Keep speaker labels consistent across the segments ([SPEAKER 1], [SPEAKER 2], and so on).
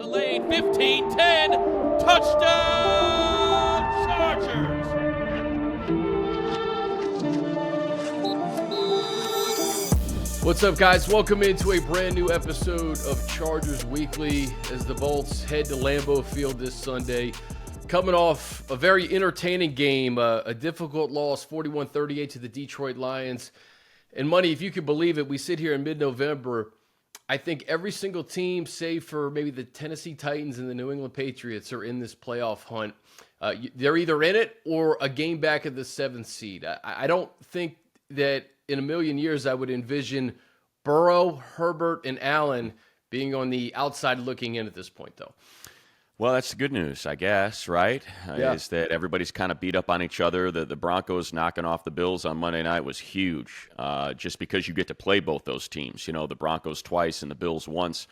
[SPEAKER 1] the lane. 15-10. Touchdown, Chargers. What's up, guys? Welcome into a brand new episode of Chargers Weekly as the Bolts head to Lambeau Field this Sunday. Coming off a very entertaining game, a difficult loss, 41-38 to the Detroit Lions. And Money, if you could believe it, we sit here in mid-November. I think every single team, save for maybe the Tennessee Titans and the New England Patriots, are in this playoff hunt. They're either in it or a game back of the 7th seed. I don't think that in a million years I would envision Burrow, Herbert, and Allen being on the outside looking in at this point, though.
[SPEAKER 2] Well, that's the good news, I guess, right?
[SPEAKER 1] Yeah.
[SPEAKER 2] Is that everybody's kind of beat up on each other. The Broncos knocking off the Bills on Monday night was huge, just because you get to play both those teams. You know, the Broncos twice and the Bills once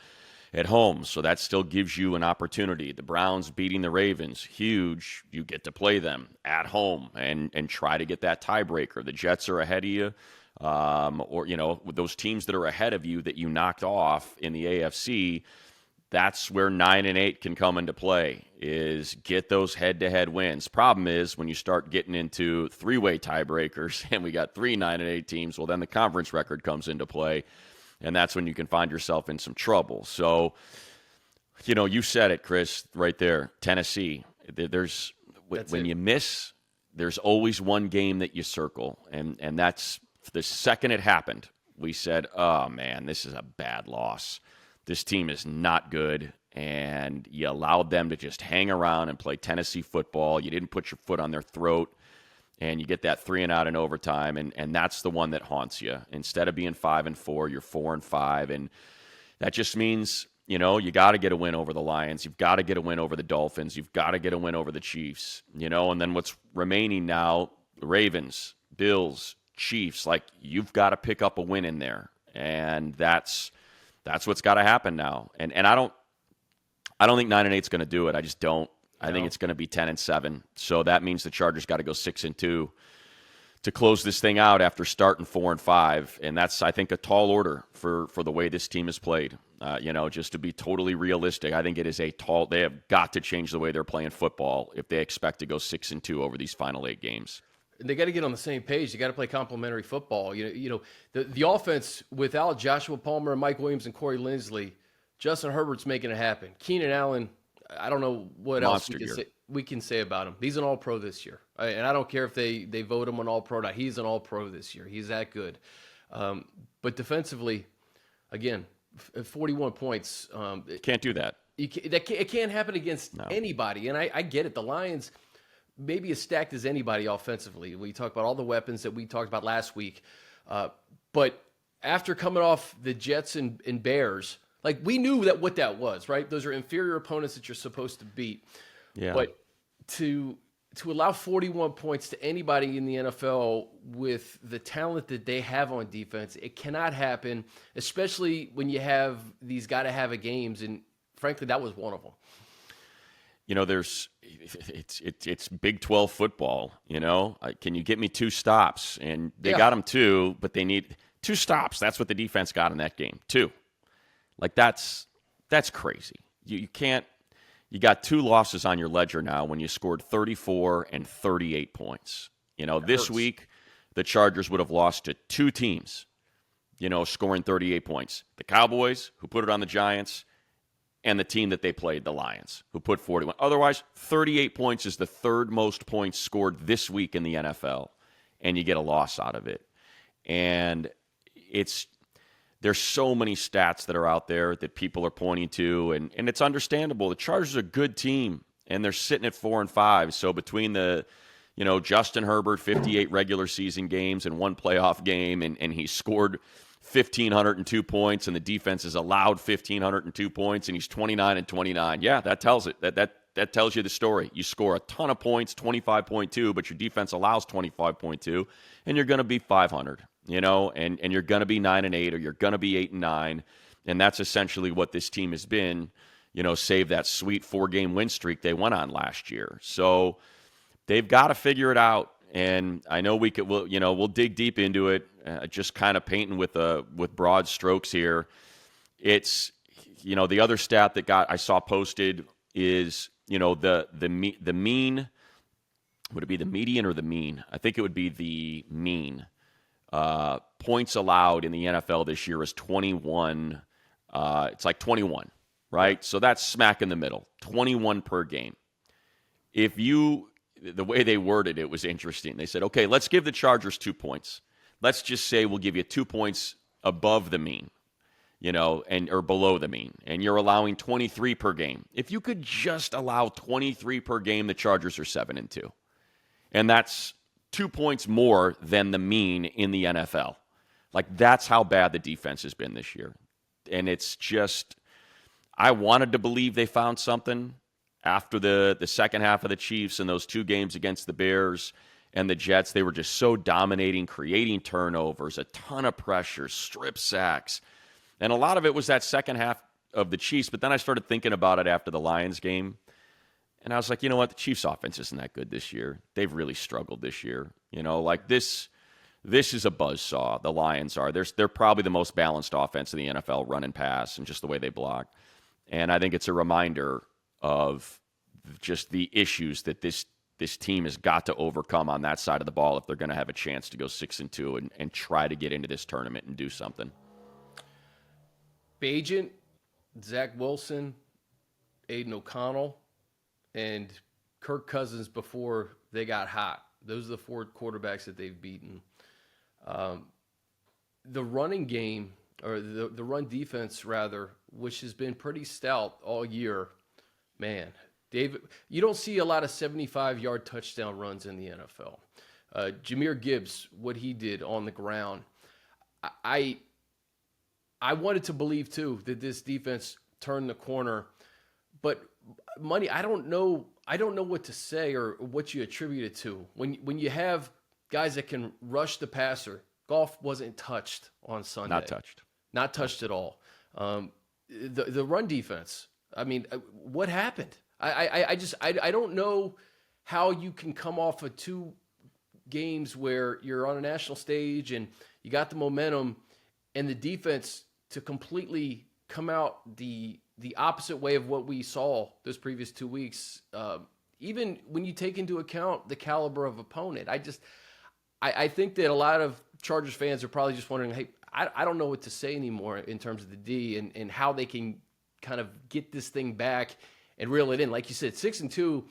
[SPEAKER 2] at home, so that still gives you an opportunity. The Browns beating the Ravens, huge. You get to play them at home and try to get that tiebreaker. The Jets are ahead of you, or, you know, with those teams that are ahead of you that you knocked off in the AFC. That's where 9 and 8 can come into play, is get those head-to-head wins. Problem is, when you start getting into three-way tiebreakers, and we got 3 9 and 8 teams, well, then the conference record comes into play, and that's when you can find yourself in some trouble. So, you know, you said it, Chris, right there. Tennessee, when you miss, there's always one game that you circle, and that's the second it happened. We said, oh, man, this is a bad loss. This team is not good, and you allowed them to just hang around and play Tennessee football. You didn't put your foot on their throat, and you get that 3-and-out in overtime, and that's the one that haunts you. Instead of being 5-4, you're 4-5, and that just means, you know, you got to get a win over the Lions. You've got to get a win over the Dolphins. You've got to get a win over the Chiefs, you know, and then what's remaining now, the Ravens, Bills, Chiefs, like, you've got to pick up a win in there, and that's what's got to happen now. And I don't think 9 and 8 is going to do it. I just don't. I think it's going to be 10 and 7. So that means the Chargers got to go 6 and 2 to close this thing out after starting 4 and 5. And that's, I think, a tall order for the way this team has played. You know, just to be totally realistic, I think it is they have got to change the way they're playing football if they expect to go 6 and 2 over these final 8 games.
[SPEAKER 1] They got to get on the same page. They got to play complementary football. You know, the offense without Joshua Palmer and Mike Williams and Corey Linsley, Justin Herbert's making it happen. Keenan Allen, I don't know what else we can say about him. He's an All-Pro this year, and I don't care if they vote him an All-Pro. He's an All-Pro this year. He's that good. But defensively, again, 41 points.
[SPEAKER 2] Can't do that.
[SPEAKER 1] It can't happen against anybody. And I get it. The Lions maybe as stacked as anybody offensively. We talk about all the weapons that we talked about last week. But after coming off the Jets and Bears, like, we knew what that was, right? Those are inferior opponents that you're supposed to beat.
[SPEAKER 2] Yeah.
[SPEAKER 1] But to allow 41 points to anybody in the NFL with the talent that they have on defense, it cannot happen, especially when you have these gotta-have-a games. And frankly, that was one of them.
[SPEAKER 2] You know, it's Big 12 football, you know. Can you get me 2 stops? And they got them 2, but they need 2 stops. That's what the defense got in that game, 2. Like, that's crazy. You can't – you got 2 losses on your ledger now when you scored 34 and 38 points. You know, this week the Chargers would have lost to 2 teams, you know, scoring 38 points. The Cowboys, who put it on the Giants, and the team that they played, the Lions, who put 41. Otherwise, 38 points is the 3rd most points scored this week in the NFL, and you get a loss out of it. And there's so many stats that are out there that people are pointing to, and it's understandable. The Chargers are a good team, and they're sitting at 4 and 5. So between the, you know, Justin Herbert, 58 regular season games and 1 playoff game, and he scored 1,502 points, and the defense has allowed 1,502 points, and he's 29 and 29. Yeah, that tells it. That tells you the story. You score a ton of points, 25.2, but your defense allows 25.2, and you're going to be 500, you know, and you're going to be 9 and 8, or you're going to be 8 and 9, and that's essentially what this team has been, you know, save that sweet 4-game win streak they went on last year. So they've got to figure it out. And I know we'll dig deep into it, just kind of painting with broad strokes here. It's, the other stat that I saw posted is, the mean, would it be the median or the mean? I think it would be the mean. Points allowed in the NFL this year is 21. It's like 21, right? So that's smack in the middle, 21 per game. The way they worded it was interesting. They said, okay, let's give the Chargers 2 points. Let's just say we'll give you 2 points above the mean, or below the mean, and you're allowing 23 per game. If you could just allow 23 per game, the Chargers are 7-2. And that's 2 points more than the mean in the NFL. Like, that's how bad the defense has been this year. And it's just, I wanted to believe they found something after the second half of the Chiefs and those 2 games against the Bears and the Jets. They were just so dominating, creating turnovers, a ton of pressure, strip sacks. And a lot of it was that second half of the Chiefs. But then I started thinking about it after the Lions game. And I was like, you know what? The Chiefs' offense isn't that good this year. They've really struggled this year. Like this is a buzzsaw. The Lions are. They're probably the most balanced offense in the NFL, run and pass, and just the way they block. And I think it's a reminder of just the issues that this team has got to overcome on that side of the ball if they're going to have a chance to go 6-2 and try to get into this tournament and do something.
[SPEAKER 1] Bagent, Zach Wilson, Aiden O'Connell, and Kirk Cousins before they got hot. Those are the 4 quarterbacks that they've beaten. The running game, or the run defense, rather, which has been pretty stout all year, man. David, you don't see a lot of 75-yard touchdown runs in the NFL. Jahmyr Gibbs, what he did on the ground. I wanted to believe, too, that this defense turned the corner. But, Money, I don't know what to say or what you attribute it to. When you have guys that can rush the passer, Goff wasn't touched on Sunday. Not touched at all. The run defense, I mean, what happened? I don't know how you can come off of 2 games where you're on a national stage and you got the momentum and the defense to completely come out the opposite way of what we saw those previous 2 weeks. Even when you take into account the caliber of opponent, I think that a lot of Chargers fans are probably just wondering, hey, I don't know what to say anymore in terms of the D and how they can kind of get this thing back and reel it in. Like you said, 6-2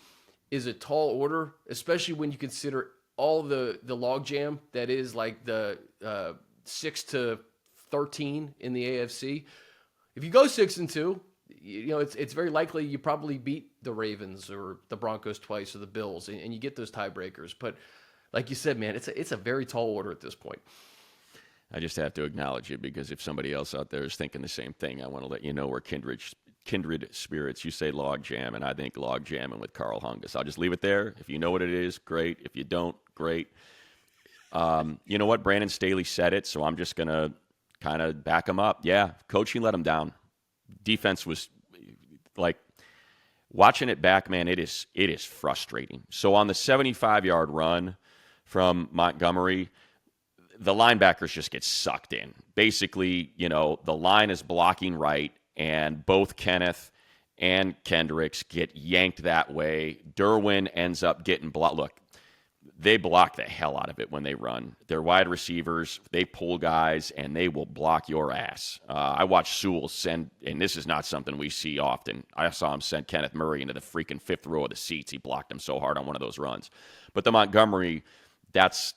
[SPEAKER 1] is a tall order, especially when you consider all the logjam that is like the 6-13 in the AFC. If you go 6-2, it's very likely you probably beat the Ravens or the Broncos twice or the Bills, and you get those tiebreakers. But like you said, man, it's a very tall order at this point.
[SPEAKER 2] I just have to acknowledge it because if somebody else out there is thinking the same thing, I want to let you know we're kindred spirits. You say log jam, and I think log jamming with Carl Hungus. I'll just leave it there. If you know what it is, great. If you don't, great. You know what? Brandon Staley said it, so I'm just going to kind of back him up. Yeah, coaching let him down. Defense was like watching it back, man, it is frustrating. So on the 75-yard run from Montgomery, the linebackers just get sucked in. Basically, the line is blocking right, and both Kenneth and Kendricks get yanked that way. Derwin ends up getting blocked. Look, they block the hell out of it when they run. They're wide receivers. They pull guys, and they will block your ass. I watched Sewell send, and this is not something we see often. I saw him send Kenneth Murray into the freaking 5th row of the seats. He blocked him so hard on one of those runs. But the Montgomery, that's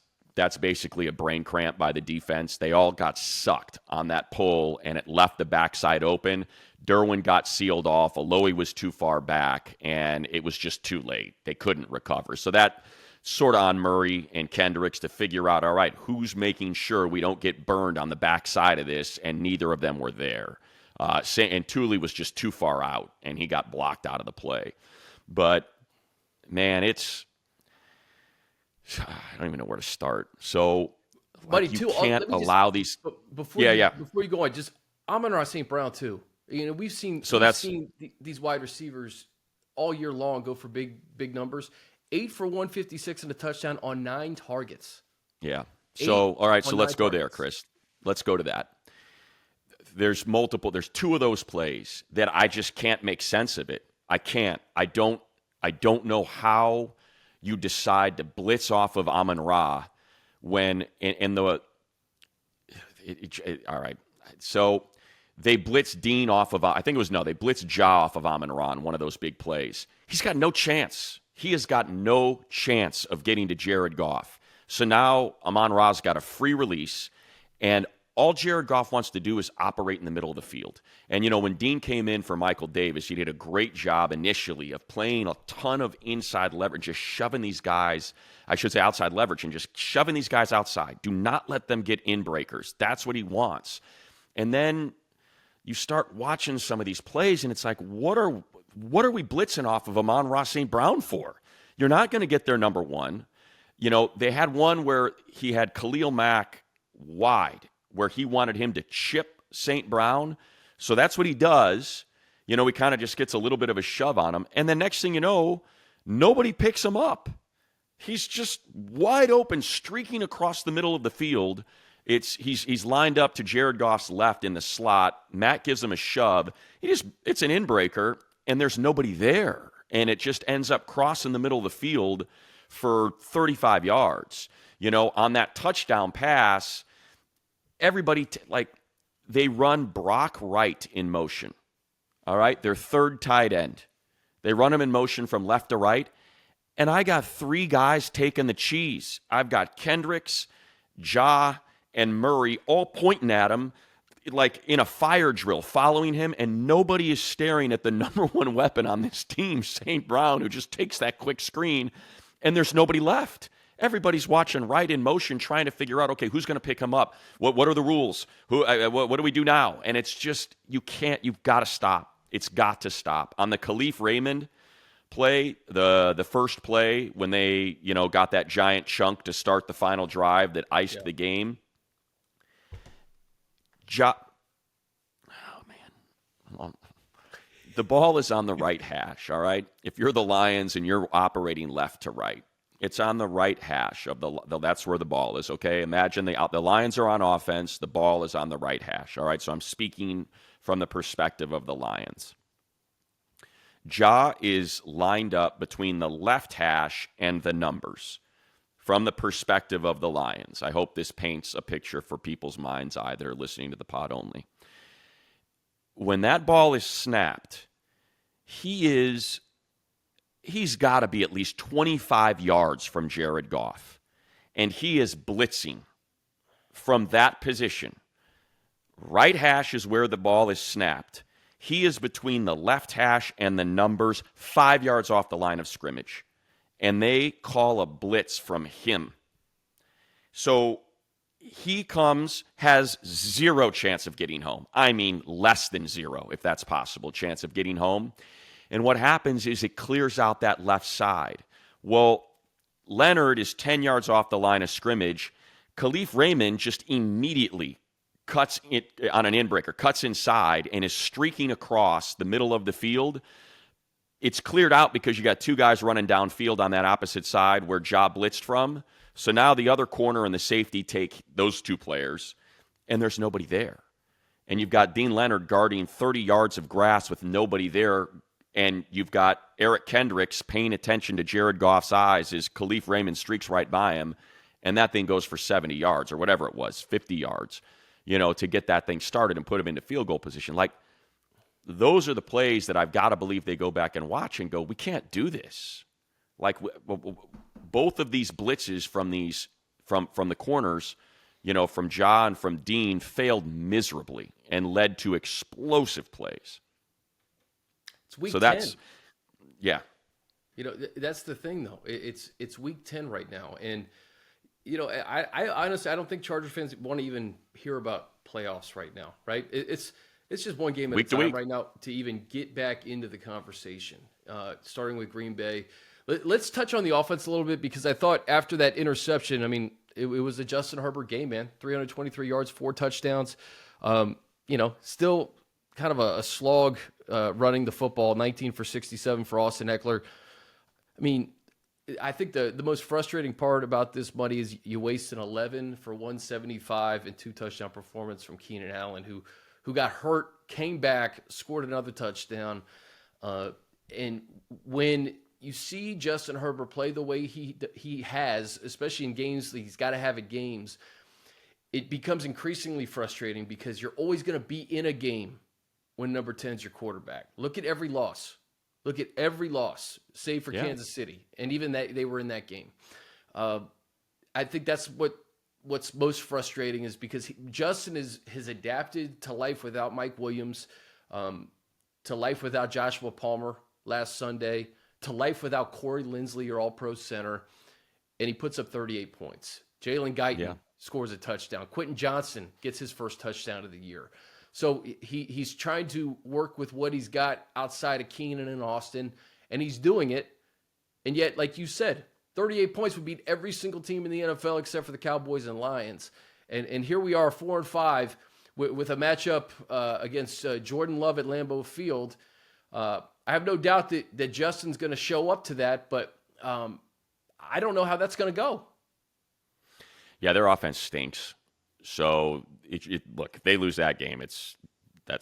[SPEAKER 2] basically a brain cramp by the defense. They all got sucked on that pull, and it left the backside open. Derwin got sealed off. Alohi was too far back, and it was just too late. They couldn't recover. So that sort of on Murray and Kendricks to figure out, all right, who's making sure we don't get burned on the backside of this, and neither of them were there. And Thule was just too far out, and he got blocked out of the play. But, man, I don't even know where to start. So,
[SPEAKER 1] Buddy,
[SPEAKER 2] you can't allow these.
[SPEAKER 1] Before you go on, just Amon-Ra St. Brown too. We've seen these wide receivers all year long go for big numbers. 8 for 156 and a touchdown on 9 targets.
[SPEAKER 2] Yeah. So all right. So let's go there, Chris. Let's go to that. there's two of those plays that I just can't make sense of it. I can't. I don't know how you decide to blitz off of Amon-Ra when in the all right. So they blitzed Dean off of, they blitzed Ja off of Amon-Ra on one of those big plays. He's got no chance. He has got no chance of getting to Jared Goff. So now Amon-Ra's got a free release, and all Jared Goff wants to do is operate in the middle of the field. And, when Dean came in for Michael Davis, he did a great job initially of playing a ton of inside leverage, just shoving these guys, outside leverage, and just shoving these guys outside. Do not let them get in breakers. That's what he wants. And then you start watching some of these plays, and it's like, what are we blitzing off of Amon-Ra St. Brown for? You're not going to get their number one. They had one where he had Khalil Mack wide, where he wanted him to chip St. Brown. So that's what he does. He kind of just gets a little bit of a shove on him. And the next thing you know, nobody picks him up. He's just wide open, streaking across the middle of the field. He's lined up to Jared Goff's left in the slot. Matt gives him a shove. It's an inbreaker, and there's nobody there. And it just ends up crossing the middle of the field for 35 yards. On that touchdown pass, everybody, they run Brock Wright in motion. All right? Their third tight end. They run him in motion from left to right. And I got three guys taking the cheese. I've got Kendricks, Ja, and Murray all pointing at him like in a fire drill, following him, and nobody is staring at the number one weapon on this team, St. Brown, who just takes that quick screen, and there's nobody left. Everybody's watching Wright in motion, trying to figure out, okay, who's going to pick him up? What are the rules? What do we do now? And it's just, you've got to stop. It's got to stop. On the Khalif Raymond play, the first play, when they, got that giant chunk to start the final drive that iced the game, oh, man. The ball is on the right hash, all right? If you're the Lions and you're operating left to right, it's on the right hash of that's where the ball is, okay? Imagine the Lions are on offense, the ball is on the right hash, all right? So I'm speaking from the perspective of the Lions. Ja is lined up between the left hash and the numbers from the perspective of the Lions. I hope this paints a picture for people's minds eye that are listening to the pod only. When that ball is snapped, he's got to be at least 25 yards from Jared Goff. And he is blitzing from that position. Right hash is where the ball is snapped. He is between the left hash and the numbers, 5 yards off the line of scrimmage. And they call a blitz from him. So he has zero chance of getting home. I mean, less than zero, if that's possible, chance of getting home. And what happens is it clears out that left side. Well, Leonard is 10 yards off the line of scrimmage. Khalif Raymond just immediately cuts it on an inbreaker, cuts inside, and is streaking across the middle of the field. It's cleared out because you got two guys running downfield on that opposite side where Ja blitzed from. So now the other corner and the safety take those two players, and there's nobody there. And you've got Dean Leonard guarding 30 yards of grass with nobody there, and you've got Eric Kendricks paying attention to Jared Goff's eyes as Khalif Raymond streaks right by him, and that thing goes for 70 yards or whatever it was, 50 yards, to get that thing started and put him into field goal position. Those are the plays that I've got to believe they go back and watch and go, we can't do this. Both of these blitzes from the corners, from Ja and from Dean, failed miserably and led to explosive plays.
[SPEAKER 1] It's week 10.
[SPEAKER 2] That's
[SPEAKER 1] that's the thing though. It's week 10 right now, and I honestly I don't think Chargers fans want to even hear about playoffs right now. Right? It's just one game at a time right now to even get back into the conversation. Starting with Green Bay. Let's touch on the offense a little bit because I thought after that interception, I mean, it was a Justin Herbert game, man. 323 yards, 4 touchdowns. Still kind of a slog running the football, 19 for 67 for Austin Eckler. I mean, I think the most frustrating part about this, Money, is you waste an 11 for 175 and 2 touchdown performance from Keenan Allen, who who got hurt, came back, scored another touchdown. And when you see Justin Herbert play the way he has, especially in games that he's got to have at games, it becomes increasingly frustrating because you're always going to be in a game when number 10 is your quarterback. Look at every loss. Look at every loss, save for Kansas City. And even that they were in that game. I think that's what's most frustrating is because Justin has adapted to life without Mike Williams, to life without Joshua Palmer last Sunday, to life without Corey Linsley, your all-pro center, and he puts up 38 points. Jalen Guyton scores a touchdown. Quentin Johnston gets his first touchdown of the year. So he's trying to work with what he's got outside of Keenan and Austin, and he's doing it. And yet, like you said, 38 points would beat every single team in the NFL except for the Cowboys and Lions. And here we are, 4-5, with a matchup against Jordan Love at Lambeau Field. I have no doubt that Justin's going to show up to that, but I don't know how that's going to go.
[SPEAKER 2] Yeah, their offense stinks. So, look, if they lose that game, it's a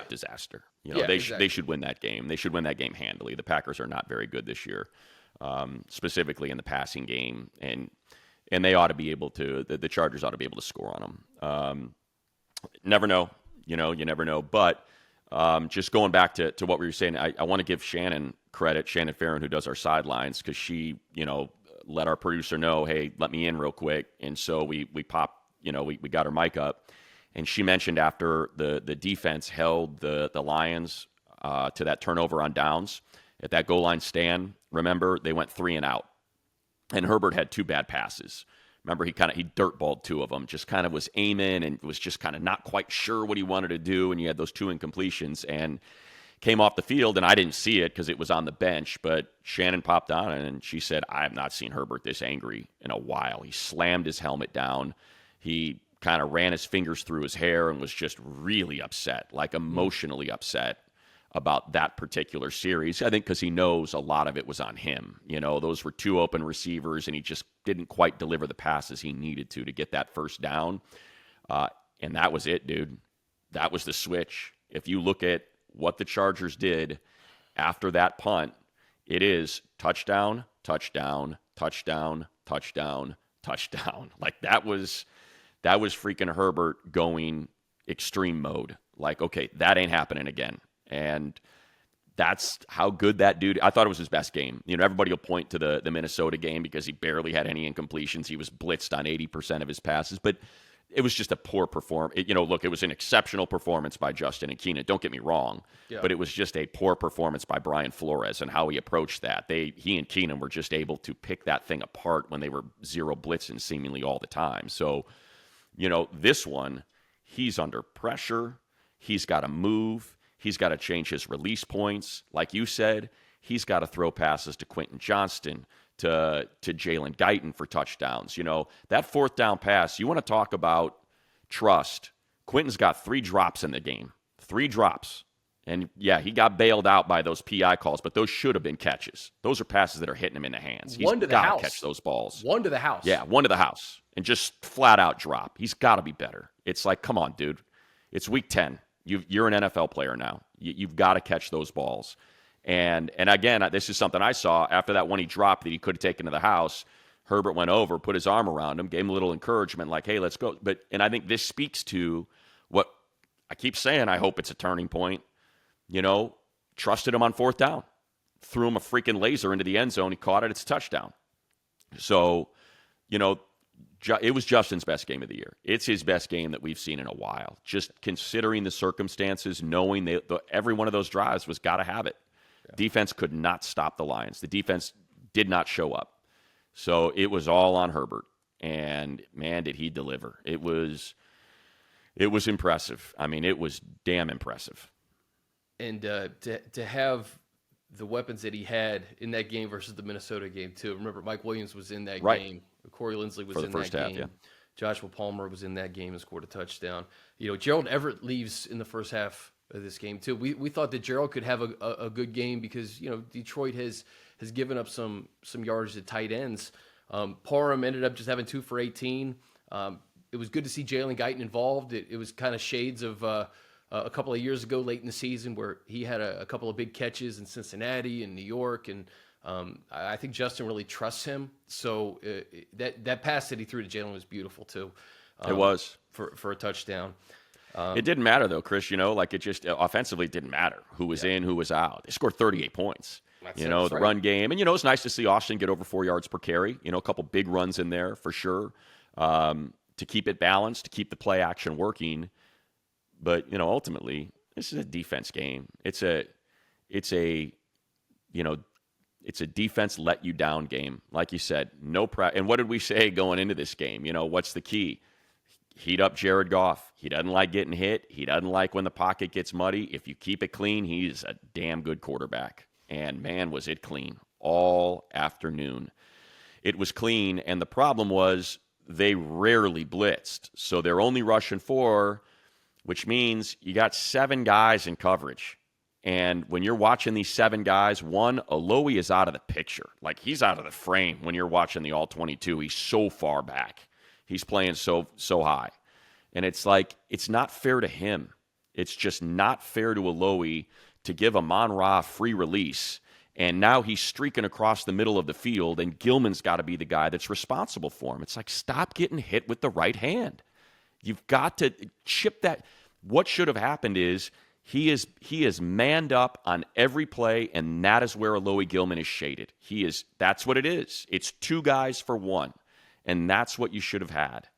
[SPEAKER 2] disaster. They should win that game. They should win that game handily. The Packers are not very good this year, specifically in the passing game, and they ought to be able to. The Chargers ought to be able to score on them. Never know, you never know. But just going back to what we were saying, I want to give Shannon credit, Shannon Farron, who does our sidelines, because she, let our producer know, hey, let me in real quick, and so we popped. We got her mic up, and she mentioned after the defense held the Lions to that turnover on downs at that goal line stand. Remember, they went 3 and out, and Herbert had 2 bad passes. Remember, he dirtballed 2 of them, just kind of was aiming and was just kind of not quite sure what he wanted to do, and you had those 2 incompletions, and came off the field, and I didn't see it because it was on the bench, but Shannon popped on, and she said, I have not seen Herbert this angry in a while. He slammed his helmet down. He kind of ran his fingers through his hair and was just really upset, like emotionally upset about that particular series. I think because he knows a lot of it was on him. Those were 2 open receivers, and he just didn't quite deliver the passes he needed to get that first down. And that was it, dude. That was the switch. If you look at what the Chargers did after that punt, it is touchdown, touchdown, touchdown, touchdown, touchdown. Like that was freaking Herbert going extreme mode. Like, okay, that ain't happening again. And that's how good that dude, I thought it was his best game. Everybody will point to the Minnesota game because he barely had any incompletions. He was blitzed on 80% of his passes, but it was just a poor performance. Look, it was an exceptional performance by Justin and Keenan. Don't get me wrong, but it was just a poor performance by Brian Flores and how he approached that. He and Keenan were just able to pick that thing apart when they were zero blitzing seemingly all the time. So, this one, he's under pressure. He's got to move. He's got to change his release points. Like you said, he's got to throw passes to Quentin Johnston, to Jalen Guyton for touchdowns. That 4th down pass, you want to talk about trust. Quentin's got 3 drops in the game. 3 drops. And, yeah, he got bailed out by those PI calls, but those should have been catches. Those are passes that are hitting him in the hands. He's got to catch those balls.
[SPEAKER 1] 1 to the house.
[SPEAKER 2] Yeah, 1 to the house. And just flat-out drop. He's got to be better. It's like, come on, dude. It's week 10. You're an NFL player now. You've got to catch those balls. And again, this is something I saw after that one he dropped that he could have taken to the house. Herbert went over, put his arm around him, gave him a little encouragement, like, hey, let's go. And I think this speaks to what I keep saying. I hope it's a turning point. Trusted him on 4th down, threw him a freaking laser into the end zone. He caught it. It's a touchdown. So, it was Justin's best game of the year. It's his best game that we've seen in a while. Just considering the circumstances, knowing every one of those drives was got to have it. Yeah. Defense could not stop the Lions. The defense did not show up. So it was all on Herbert. And, man, did he deliver. It was impressive. I mean, it was damn impressive.
[SPEAKER 1] And to have the weapons that he had in that game versus the Minnesota game, too. Remember, Mike Williams was in that game. Corey Linsley was in that game. Yeah. Joshua Palmer was in that game and scored a touchdown. Gerald Everett leaves in the first half of this game, too. We thought that Gerald could have a good game because, Detroit has given up some yardage at tight ends. Parham ended up just having 2 for 18. it was good to see Jalen Guyton involved. It was kind of shades of a couple of years ago, late in the season, where he had a couple of big catches in Cincinnati and New York, and I think Justin really trusts him. So that pass that he threw to Jalen was beautiful too.
[SPEAKER 2] It was
[SPEAKER 1] for a touchdown.
[SPEAKER 2] It didn't matter though, Chris. Like it just offensively didn't matter who was in, who was out. They scored 38 points. The run game, and it's nice to see Austin get over 4 yards per carry. A couple big runs in there for sure to keep it balanced, to keep the play action working. But ultimately, this is a defense game. It's a defense let you down game, like you said. And what did we say going into this game? What's the key? Heat up Jared Goff. He doesn't like getting hit. He doesn't like when the pocket gets muddy. If you keep it clean, he's a damn good quarterback. And man, was it clean all afternoon. It was clean, and the problem was they rarely blitzed. So they're only rushing 4, which means you got 7 guys in coverage. And when you're watching these 7 guys, one, Alohi is out of the picture. Like, he's out of the frame when you're watching the all-22. He's so far back. He's playing so high. And it's like, it's not fair to him. It's just not fair to Alohi to give Amon-Ra free release, and now he's streaking across the middle of the field, and Gilman's got to be the guy that's responsible for him. It's like, stop getting hit with the right hand. You've got to chip that. What should have happened is he is manned up on every play, and that is where Alohi Gilman is shaded. That's what it is. It's 2 guys for 1, and that's what you should have had.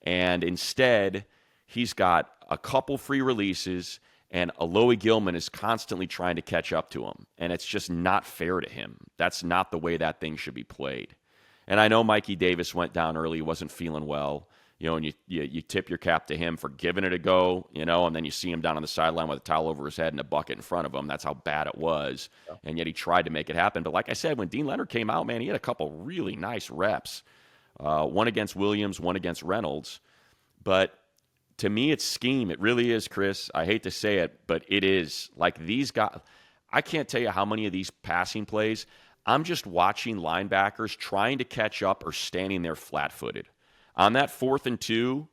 [SPEAKER 2] And instead, he's got a couple free releases, and Alohi Gilman is constantly trying to catch up to him. And it's just not fair to him. That's not the way that thing should be played. And I know Mikey Davis went down early. He wasn't feeling well. And you tip your cap to him for giving it a go, and then you see him down on the sideline with a towel over his head and a bucket in front of him. That's how bad it was. Yeah. And yet he tried to make it happen. But like I said, when Dean Leonard came out, man, he had a couple really nice reps. One against Williams, one against Reynolds. But to me, it's scheme. It really is, Chris. I hate to say it, but it is. Like, these guys, I can't tell you how many of these passing plays, I'm just watching linebackers trying to catch up or standing there flat-footed. On that 4th and 2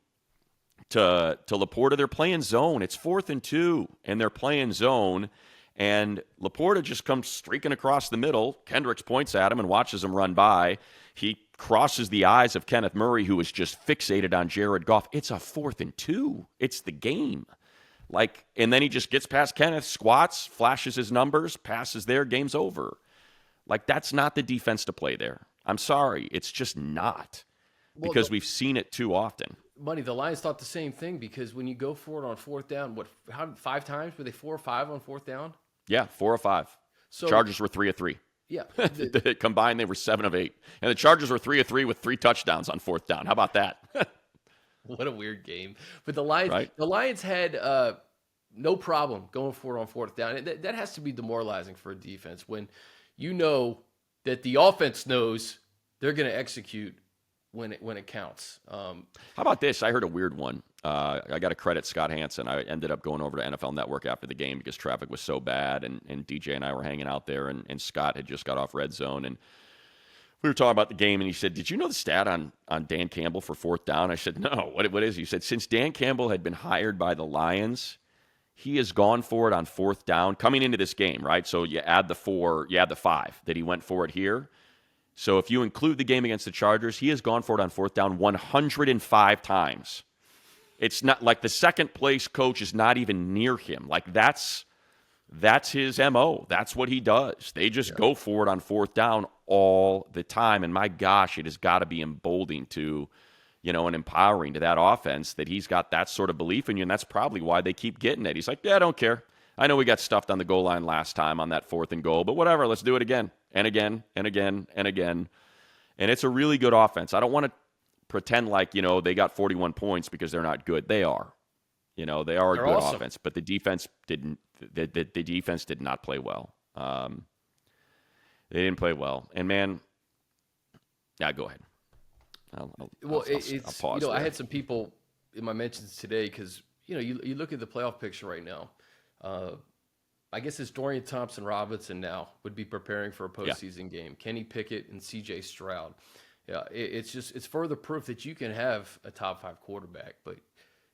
[SPEAKER 2] to Laporta, they're playing zone. It's 4th and 2, and they're playing zone. And Laporta just comes streaking across the middle. Kendricks points at him and watches him run by. He crosses the eyes of Kenneth Murray, who is just fixated on Jared Goff. It's a 4th and 2. It's the game. And then he just gets past Kenneth, squats, flashes his numbers, passes there, game's over. That's not the defense to play there. I'm sorry. It's just not. Because we've seen it too often.
[SPEAKER 1] Buddy, the Lions thought the same thing, because when you go for it on 4th down, 5 times? Were they 4 or 5 on 4th down?
[SPEAKER 2] Yeah, 4 or 5. So, Chargers were 3 of 3.
[SPEAKER 1] Yeah.
[SPEAKER 2] Combined, they were 7 of 8. And the Chargers were 3 of 3 with 3 touchdowns on 4th down. How about that?
[SPEAKER 1] What a weird game. But the Lions,
[SPEAKER 2] right?
[SPEAKER 1] The Lions had no problem going for it on 4th down. That has to be demoralizing for a defense when you know that the offense knows they're going to execute when it counts.
[SPEAKER 2] How about this? I heard a weird one. I got to credit Scott Hansen. I ended up going over to NFL Network after the game because traffic was so bad, and DJ and I were hanging out there, and Scott had just got off Red Zone, and we were talking about the game, and he said, "Did you know the stat on Dan Campbell for 4th down?" I said, "No. What is he?" He said, "Since Dan Campbell had been hired by the Lions, he has gone for it on 4th down coming into this game, right? So you add the 5 that he went for it here. So if you include the game against the Chargers, he has gone for it on 4th down 105 times. It's not like the second place coach is not even near him. That's his MO. That's what he does. They just go for it on 4th down all the time. And my gosh, it has got to be emboldening to, and empowering to that offense that he's got that sort of belief in you. And that's probably why they keep getting it. He's like, yeah, I don't care. I know we got stuffed on the goal line last time on that 4th and goal, but whatever, let's do it again and again and again and again. And it's a really good offense. I don't want to pretend like, they got 41 points because they're not good. They are. They are a good awesome offense, but the defense didn't. The defense did not play well. They didn't play well. And man, yeah, go ahead. I'll pause.
[SPEAKER 1] I had some people in my mentions today because you look at the playoff picture right now. I guess it's Dorian Thompson-Robinson now would be preparing for a postseason game. Kenny Pickett and C.J. Stroud. Yeah, it's further proof that you can have a top 5 quarterback, but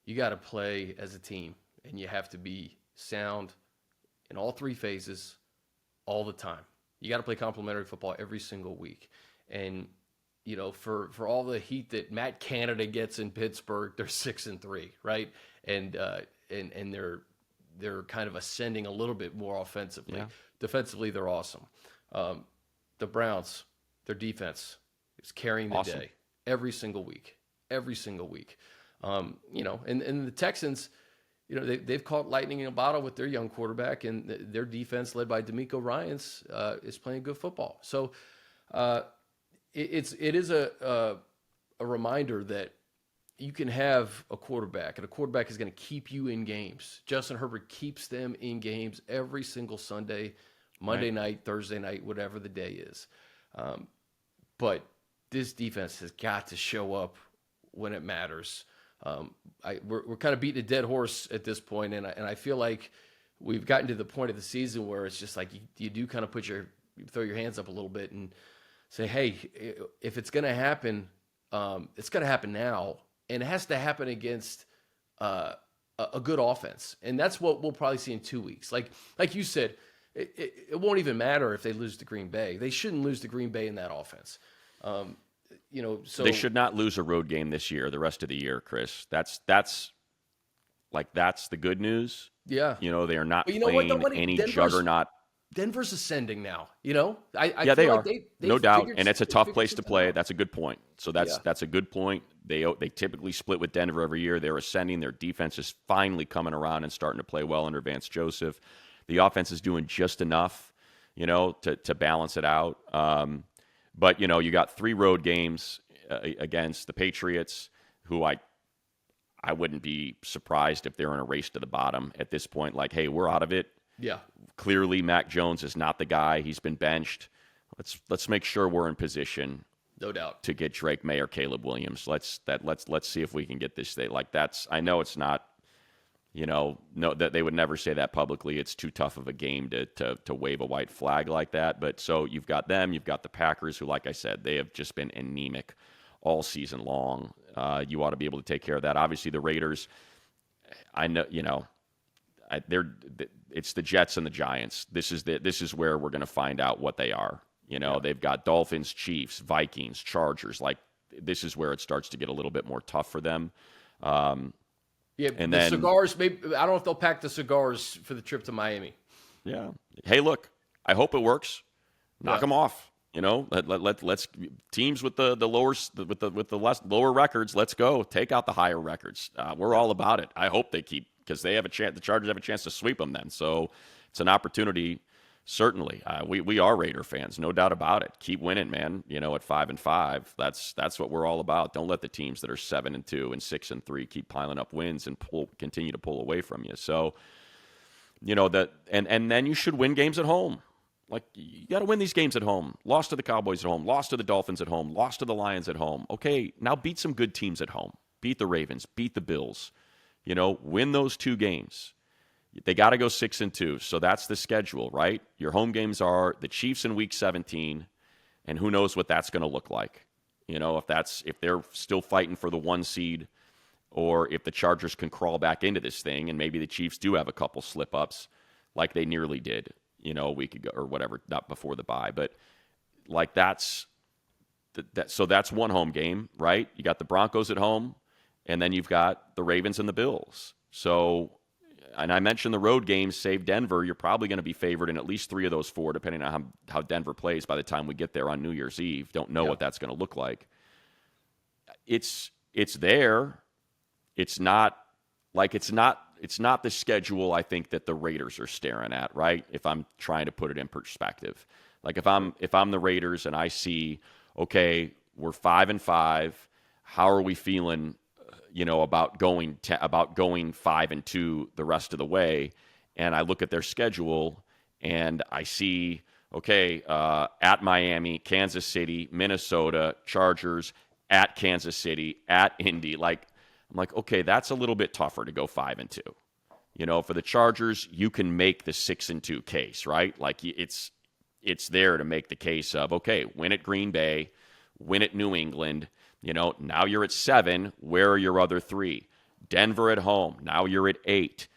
[SPEAKER 1] you got to play as a team, and you have to be sound in all 3 phases all the time. You got to play complementary football every single week. And for all the heat that Matt Canada gets in Pittsburgh, they're 6-3, right? And they're kind of ascending a little bit more offensively.
[SPEAKER 2] Yeah.
[SPEAKER 1] Defensively, they're awesome. The Browns, their defense is carrying the day every single week. And the Texans, they've caught lightning in a bottle with their young quarterback, and their defense, led by D'Amico Ryans, is playing good football. So it is a reminder that you can have a quarterback, and a quarterback is going to keep you in games. Justin Herbert keeps them in games every single Sunday, Monday night, Thursday night, whatever the day is. But this defense has got to show up when it matters. We're kind of beating a dead horse at this point, and I feel like we've gotten to the point of the season where it's just like you do kind of throw your hands up a little bit and say, hey, if it's going to happen, it's going to happen now, and it has to happen against a good offense, and that's what we'll probably see in 2 weeks. Like you said, it won't even matter if they lose to Green Bay. They shouldn't lose to Green Bay in that offense. So
[SPEAKER 2] they should not lose a road game this year, the rest of the year, Chris. That's the good news.
[SPEAKER 1] Yeah.
[SPEAKER 2] They are not
[SPEAKER 1] playing
[SPEAKER 2] any juggernaut.
[SPEAKER 1] Denver's ascending now. I
[SPEAKER 2] yeah, they
[SPEAKER 1] feel
[SPEAKER 2] are.
[SPEAKER 1] Like they
[SPEAKER 2] no doubt,
[SPEAKER 1] figured,
[SPEAKER 2] and it's a tough place to play.
[SPEAKER 1] Out.
[SPEAKER 2] That's a good point. So that's a good point. They typically split with Denver every year. They're ascending. Their defense is finally coming around and starting to play well under Vance Joseph. The offense is doing just enough, to balance it out. But you got 3 road games against the Patriots, who I wouldn't be surprised if they're in a race to the bottom at this point. Like, hey, we're out of it.
[SPEAKER 1] Yeah.
[SPEAKER 2] Clearly, Mac Jones is not the guy. He's been benched. Let's make sure we're in position.
[SPEAKER 1] No doubt.
[SPEAKER 2] To get Drake May or Caleb Williams. Let's see if we can get this thing. Like, I know it's not. No, that they would never say that publicly. It's too tough of a game to wave a white flag like that. But so you've got them, you've got the Packers, who, like I said, they have just been anemic all season long. You ought to be able to take care of that. Obviously, the Raiders, I know, it's the Jets and the Giants. This is where we're going to find out what they are. They've got Dolphins, Chiefs, Vikings, Chargers. Like, this is where it starts to get a little bit more tough for them.
[SPEAKER 1] Yeah,
[SPEAKER 2] and
[SPEAKER 1] the
[SPEAKER 2] then
[SPEAKER 1] cigars. Maybe I don't know if they'll pack the cigars for the trip to Miami.
[SPEAKER 2] Yeah. Hey, look, I hope it works. Knock them off. Let's teams with the lower records. Let's go take out the higher records. We're all about it. I hope they keep, because they have a chance. The Chargers have a chance to sweep them then. So it's an opportunity. Certainly, we are Raider fans, no doubt about it. Keep winning, man. At 5-5, that's what we're all about. Don't let the teams that are 7-2 and 6-3 keep piling up wins and continue to pull away from you. So, that and then you should win games at home. Like, you got to win these games at home. Lost to the Cowboys at home, lost to the Dolphins at home, lost to the Lions at home. Okay, now beat some good teams at home. Beat the Ravens, beat the Bills. Win those 2 games. They got to go 6-2, so that's the schedule, right? Your home games are the Chiefs in Week 17, and who knows what that's going to look like. If they're still fighting for the 1 seed, or if the Chargers can crawl back into this thing, and maybe the Chiefs do have a couple slip-ups, like they nearly did, a week ago or whatever, not before the bye. But like so that's 1 home game, right? You got the Broncos at home, and then you've got the Ravens and the Bills. So. And I mentioned the road games, save Denver. You're probably going to be favored in at least 3 of those 4, depending on how Denver plays by the time we get there on New Year's Eve. Don't know what that's going to look like. It's there. It's not the schedule I think that the Raiders are staring at, right? If I'm trying to put it in perspective. Like, if I'm the Raiders and I see, okay, we're 5-5, how are we feeling? About going 5-2 the rest of the way, and I look at their schedule and I see, okay, at Miami, Kansas City, Minnesota, Chargers, at Kansas City, at Indy. Like, I'm like, okay, that's a little bit tougher to go 5-2. For the Chargers, you can make the 6-2 case, right? Like, it's there to make the case of, okay, win at Green Bay, win at New England. Now you're at 7. Where are your other 3? Denver at home. Now you're at 8.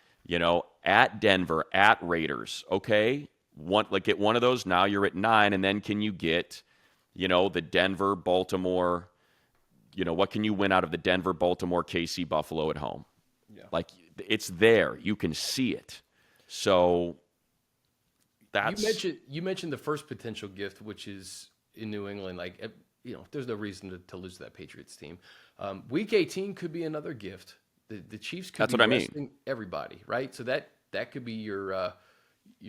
[SPEAKER 2] At Denver, at Raiders. Okay, get one of those. Now you're at 9, and then can you get, the Denver, Baltimore? What can you win out of the Denver, Baltimore, KC, Buffalo at home? Yeah. It's there. You can see it. So that's
[SPEAKER 1] you mentioned the first potential gift, which is in New England. There's no reason to lose that Patriots team. Week 18 could be another gift. The Chiefs could be resting everybody, right? So that could be your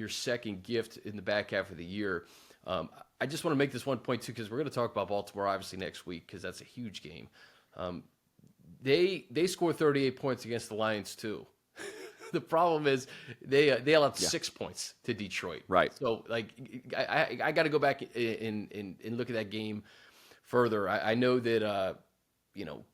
[SPEAKER 1] second gift in the back half of the year. I just want to make this one point too, because we're going to talk about Baltimore obviously next week, because that's a huge game. They scored 38 points against the Lions too. The problem is they allowed 6 points to Detroit.
[SPEAKER 2] Right.
[SPEAKER 1] So I got to go back and look at that game further. I know that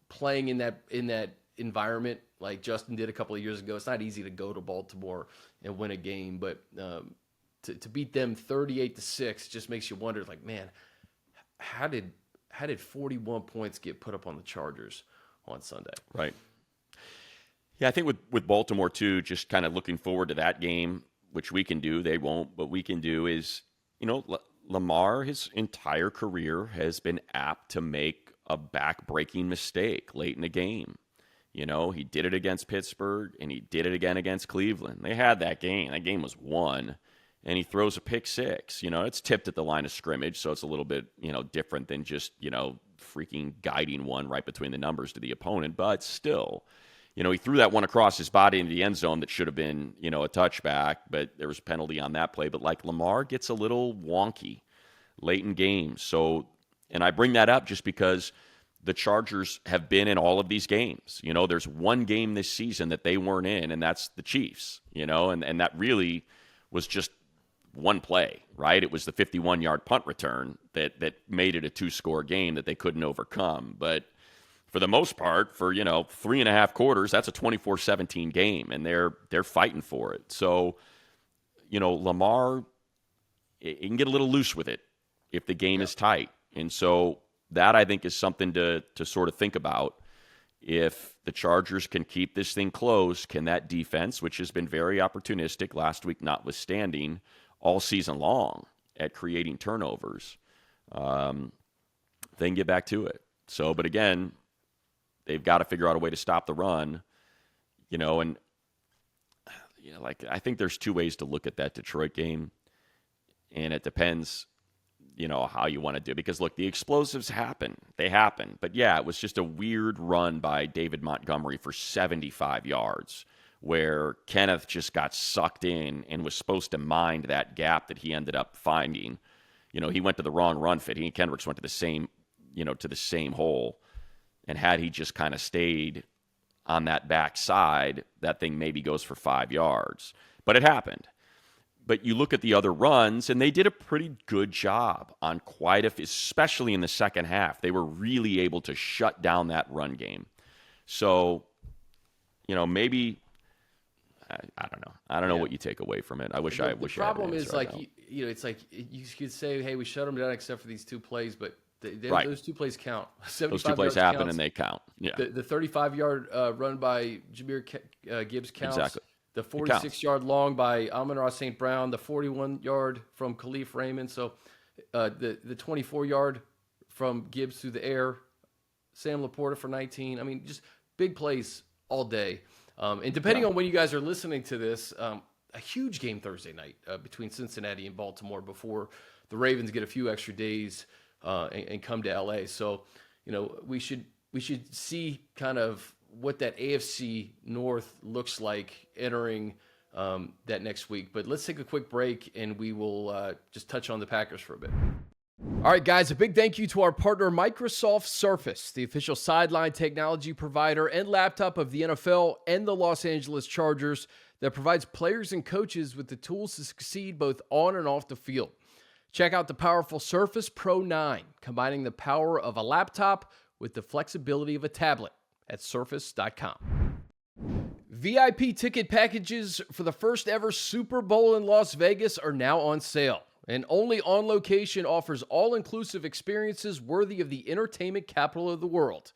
[SPEAKER 1] playing in that environment like Justin did a couple of years ago, it's not easy to go to Baltimore and win a game, but to beat them 38-6 just makes you wonder, man, how did 41 points get put up on the Chargers on Sunday?
[SPEAKER 2] Right. Yeah, I think with Baltimore too, just kind of looking forward to that game, which we can do. They won't, but we can do is, Lamar, his entire career has been apt to make a back-breaking mistake late in a game. He did it against Pittsburgh, and he did it again against Cleveland. They had that game. That game was won, and he throws a pick 6. It's tipped at the line of scrimmage, so it's a little bit, different than just, freaking guiding one right between the numbers to the opponent. But still, he threw that one across his body into the end zone that should have been, a touchback, but there was a penalty on that play. But, Lamar gets a little wonky late in games. So, and I bring that up just because the Chargers have been in all of these games. There's one game this season that they weren't in, and that's the Chiefs, and that really was just one play, right? It was the 51-yard punt return that made it a 2-score game that they couldn't overcome. But for the most part, for, 3.5 quarters, that's a 24-17 game, and they're fighting for it. So, Lamar, he can get a little loose with it if the game is tight. And so that, I think, is something to sort of think about. If the Chargers can keep this thing close, can that defense, which has been very opportunistic last week notwithstanding, all season long at creating turnovers, they can get back to it. So, but again, they've got to figure out a way to stop the run, and I think there's 2 ways to look at that Detroit game, and it depends how you want to do it. Because, look, the explosives happen. They happen. But, yeah, it was just a weird run by David Montgomery for 75 yards where Kenneth just got sucked in and was supposed to mind that gap that he ended up finding. He went to the wrong run fit. He and Kendricks went to the same hole. And had he just kind of stayed on that backside, that thing maybe goes for 5 yards. But it happened. But you look at the other runs, and they did a pretty good job on especially in the second half. They were really able to shut down that run game. So, maybe, I don't know. I don't know what you take away from it. I wish I had an answer.
[SPEAKER 1] The problem is, it's like you could say, hey, we shut them down except for these 2 plays, but those 2 plays count.
[SPEAKER 2] Those 2 plays happen, counts. And they count. Yeah.
[SPEAKER 1] The 35-yard run by Jahmyr Gibbs counts.
[SPEAKER 2] Exactly.
[SPEAKER 1] The 46-yard long by Amon-Ra St. Brown, the 41-yard from Khalif Raymond. So the 24-yard from Gibbs through the air, Sam Laporta for 19. I mean, just big plays all day. And depending on when you guys are listening to this, a huge game Thursday night between Cincinnati and Baltimore before the Ravens get a few extra days and come to L.A. So, we should see kind of what that AFC North looks like entering that next week. But let's take a quick break, and we will just touch on the Packers for a bit. All right, guys, a big thank you to our partner, Microsoft Surface, the official sideline technology provider and laptop of the NFL and the Los Angeles Chargers that provides players and coaches with the tools to succeed both on and off the field. Check out the powerful Surface Pro 9, combining the power of a laptop with the flexibility of a tablet at surface.com. VIP ticket packages for the first ever Super Bowl in Las Vegas are now on sale. and only On Location offers all-inclusive experiences worthy of the entertainment capital of the world.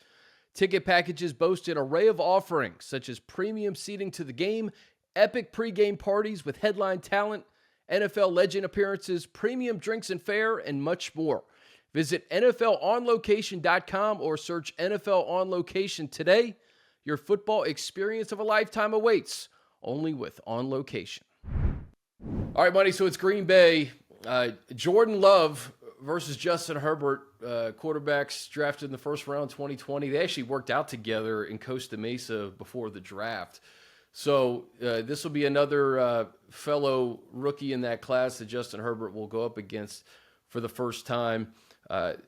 [SPEAKER 1] Ticket packages boast an array of offerings, such as premium seating to the game, epic pregame parties with headline talent, NFL legend appearances, premium drinks and fare, and much more. Visit NFLOnLocation.com or search NFL On Location today. Your football experience of a lifetime awaits, only with On Location. All right, buddy, so it's Green Bay. Jordan Love versus Justin Herbert, quarterbacks drafted in the first round 2020. They actually worked out together in Costa Mesa before the draft. So this will be another fellow rookie in that class that Justin Herbert will go up against for the first time.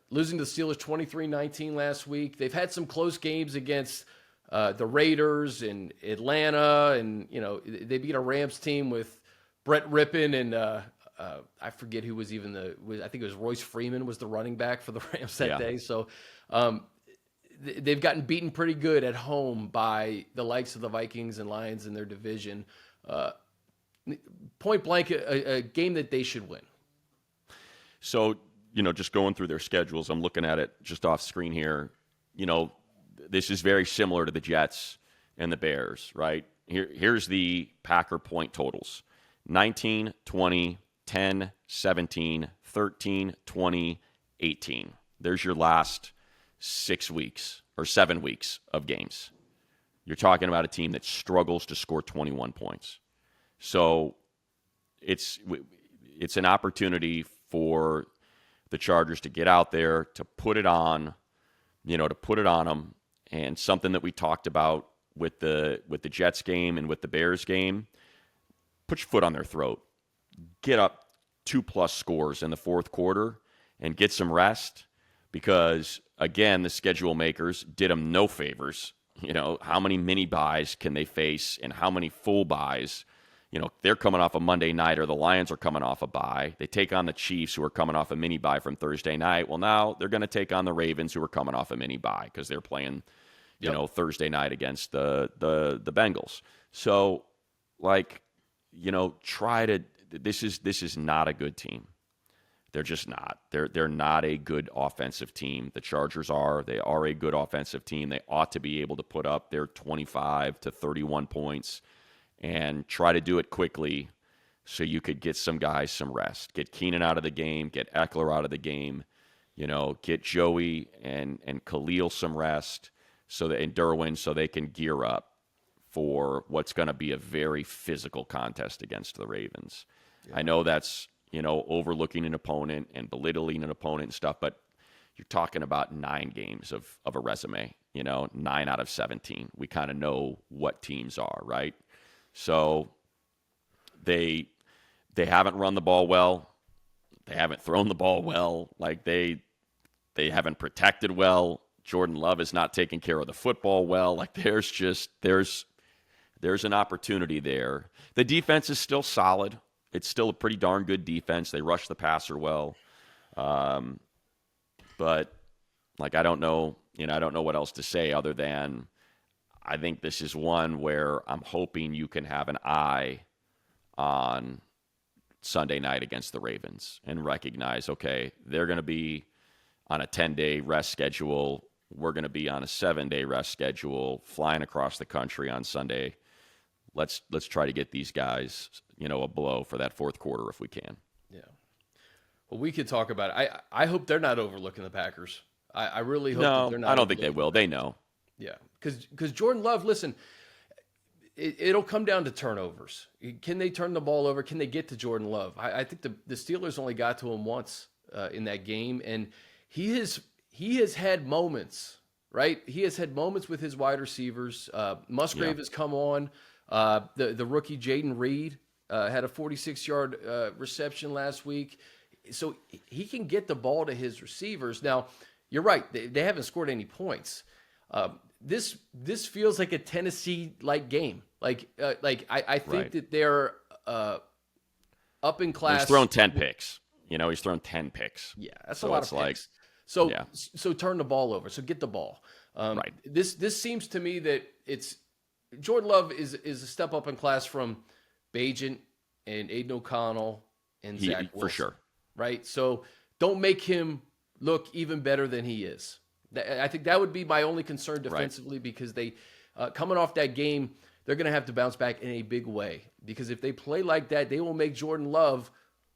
[SPEAKER 1] Losing to the Steelers 23-19 last week. They've had some close games against the Raiders and Atlanta, and they beat a Rams team with Brett Rippon and I forget who was even I think it was Royce Freeman was the running back for the Rams that day. So they've gotten beaten pretty good at home by the likes of the Vikings and Lions in their division. Point blank, a game that they should win.
[SPEAKER 2] So, just going through their schedules, I'm looking at it just off screen here. This is very similar to the Jets and the Bears, right? Here's the Packer point totals. 19, 20, 10, 17, 13, 20, 18. There's your last 6 weeks or 7 weeks of games. You're talking about a team that struggles to score 21 points. So it's an opportunity for the Chargers to get out there, to put it on, them. And something that we talked about with the Jets game and with the Bears game, put your foot on their throat. Get up 2+ scores in the fourth quarter and get some rest because, again, the schedule makers did them no favors. How many mini buys can they face and how many full buys? They're coming off a Monday night, or the Lions are coming off a bye. They take on the Chiefs, who are coming off a mini bye from Thursday night. Well, now they're going to take on the Ravens, who are coming off a mini bye because they're playing, Thursday night against the Bengals. So, try to. This is not a good team. They're just not. They're not a good offensive team. The Chargers are. They are a good offensive team. They ought to be able to put up their 25 to 31 points and try to do it quickly so you could get some guys some rest. Get Keenan out of the game. Get Eckler out of the game. Get Joey and Khalil some rest and Derwin so they can gear up for what's going to be a very physical contest against the Ravens. Yeah. I know that's, overlooking an opponent and belittling an opponent and stuff, but you're talking about 9 games of a resume, 9 out of 17. We kind of know what teams are, right? So they haven't run the ball well. They haven't thrown the ball well. They haven't protected well. Jordan Love is not taking care of the football well. There's an opportunity there. The defense is still solid. It's still a pretty darn good defense. They rush the passer well. But I don't know what else to say other than I think this is one where I'm hoping you can have an eye on Sunday night against the Ravens and recognize, okay, they're going to be on a 10-day rest schedule. We're going to be on a 7-day rest schedule, flying across the country on Sunday. Let's try to get these guys, a blow for that fourth quarter if we can.
[SPEAKER 1] Yeah. Well, we could talk about it. I hope they're not overlooking the Packers. I really hope that they're not.
[SPEAKER 2] I don't think they will. They know.
[SPEAKER 1] Yeah, because Jordan Love, listen, it'll come down to turnovers. Can they turn the ball over? Can they get to Jordan Love? I think the Steelers only got to him once in that game, and he has had moments, right? He has had moments with his wide receivers. Musgrave has come on. The rookie Jaden Reed had a 46-yard reception last week. So he can get the ball to his receivers. Now, you're right. They haven't scored any points. This feels like a Tennessee-like game. I think that they're up in class.
[SPEAKER 2] He's thrown 10 picks. He's thrown 10 picks.
[SPEAKER 1] Yeah, that's a lot of picks. So turn the ball over. So get the ball.
[SPEAKER 2] Right.
[SPEAKER 1] This seems to me that it's Jordan Love is a step up in class from Bagent and Aiden O'Connell and Zach Wilson.
[SPEAKER 2] For sure.
[SPEAKER 1] right? So don't make him look even better than he is. I think that would be my only concern defensively, because they, coming off that game, they're going to have to bounce back in a big way. Because if they play like that, they will make Jordan Love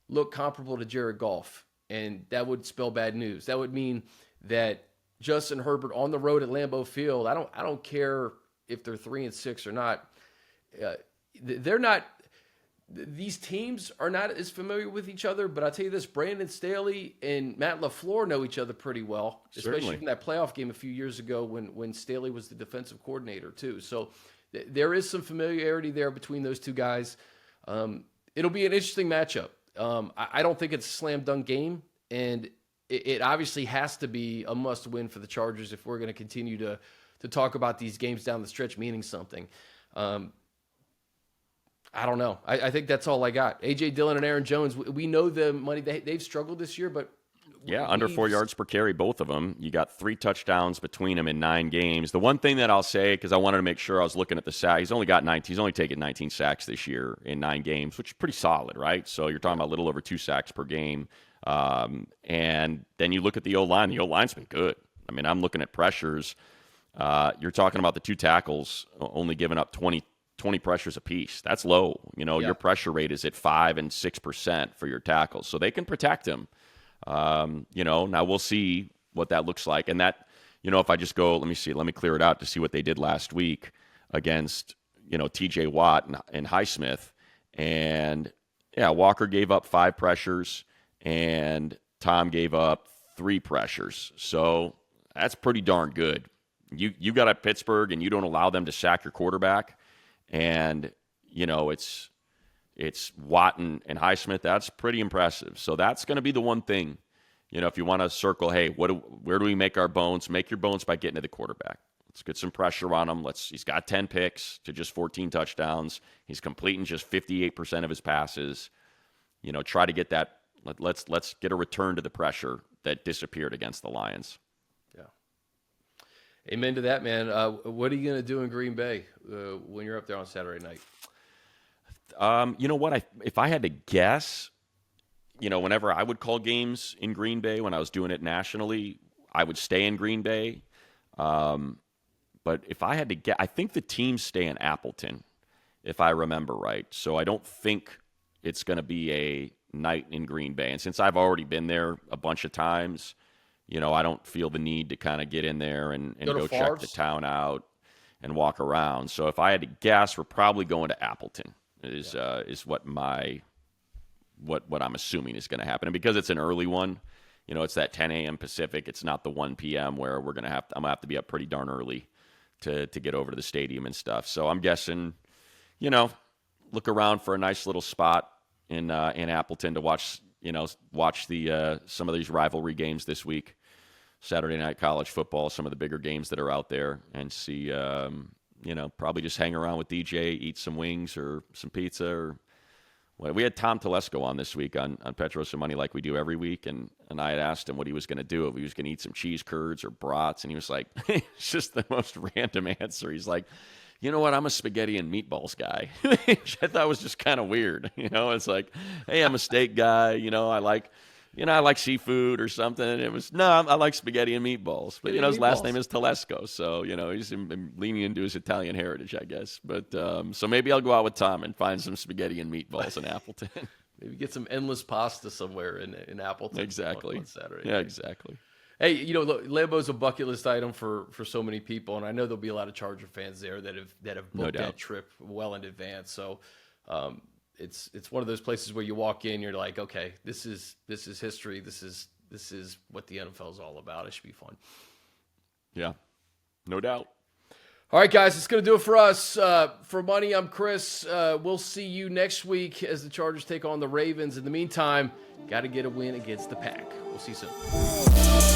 [SPEAKER 1] look comparable to Jared Goff. And that would spell bad news. That would mean that Justin Herbert on the road at Lambeau Field, I don't care if they're 3-6 or not. They're not. These teams are not as familiar with each other, but I'll tell you this, Brandon Staley and Matt LaFleur know each other pretty well, especially
[SPEAKER 2] Certainly.
[SPEAKER 1] from that playoff game a few years ago when Staley was the defensive coordinator too. So there is some familiarity there between those two guys. It'll be an interesting matchup. I don't think it's a slam dunk game, and it obviously has to be a must win for the Chargers if we're going to continue to talk about these games down the stretch meaning something. I don't know. I think that's all I got. A.J. Dillon and Aaron Jones, we know the money. They've struggled this year, but...
[SPEAKER 2] Yeah, under 4 yards per carry, both of them. You got 3 touchdowns between them in 9 games. The one thing that I'll say, because I wanted to make sure I was looking at the sack, he's only taken 19 sacks this year in 9 games, which is pretty solid, right? So you're talking about a little over 2 sacks per game. And then you look at the O-line. The O-line's been good. I mean, I'm looking at pressures. You're talking about the 2 tackles only giving up 20 pressures apiece. That's low. Your pressure rate is at 5% and 6% for your tackles. So they can protect him. Now we'll see what that looks like. And that, if I just go, let me clear it out to see what they did last week against, TJ Watt and Highsmith. And yeah, Walker gave up 5 pressures and Tom gave up 3 pressures. So that's pretty darn good. You got at Pittsburgh and you don't allow them to sack your quarterback. And, it's Watt and Highsmith. That's pretty impressive. So that's going to be the one thing, if you want to circle, hey, where do we make our bones? Make your bones by getting to the quarterback. Let's get some pressure on him. He's got 10 picks to just 14 touchdowns. He's completing just 58% of his passes. Try to get that. Let's get a return to the pressure that disappeared against the Lions.
[SPEAKER 1] Yeah. Amen to that, man. What are you going to do in Green Bay when you're up there on Saturday night?
[SPEAKER 2] You know what? If I had to guess, whenever I would call games in Green Bay when I was doing it nationally, I would stay in Green Bay. But if I had to guess, I think the teams stay in Appleton, if I remember right. So I don't think it's going to be a night in Green Bay. And since I've already been there a bunch of times, I don't feel the need to kind of get in there and go check the town out and walk around. So if I had to guess, we're probably going to Appleton. Is what I'm assuming is going to happen. And because it's an early one, it's that 10 a.m. Pacific. It's not the 1 p.m. where I'm going to have to be up pretty darn early to get over to the stadium and stuff. So I'm guessing, look around for a nice little spot in Appleton to watch the some of these rivalry games this week, Saturday night college football, some of the bigger games that are out there, and see. Probably just hang around with DJ, eat some wings or some pizza. Or we had Tom Telesco on this week on Petros and Money like we do every week, and I had asked him what he was going to do, if he was going to eat some cheese curds or brats, and he was like, it's just the most random answer. He's like, you know what, I'm a spaghetti and meatballs guy, which I thought was just kind of weird. It's like, hey, I'm a steak guy, I like seafood or something. It was, I like spaghetti and meatballs. But, his last name is Telesco. So, he's leaning into his Italian heritage, I guess. But so maybe I'll go out with Tom and find some spaghetti and meatballs in Appleton.
[SPEAKER 1] Maybe get some endless pasta somewhere in Appleton.
[SPEAKER 2] Exactly.
[SPEAKER 1] On Saturday.
[SPEAKER 2] Yeah, exactly.
[SPEAKER 1] Hey, look, Lambeau's a bucket list item for so many people. And I know there'll be a lot of Charger fans there that have booked that trip well in advance. So, it's one of those places where you walk in, you're like, okay, this is history. This is what the NFL is all about. It should be fun.
[SPEAKER 2] Yeah, no doubt.
[SPEAKER 1] All right, guys, it's going to do it for us. For Money, I'm Chris. We'll see you next week as the Chargers take on the Ravens. In the meantime, got to get a win against the Pack. We'll see you soon.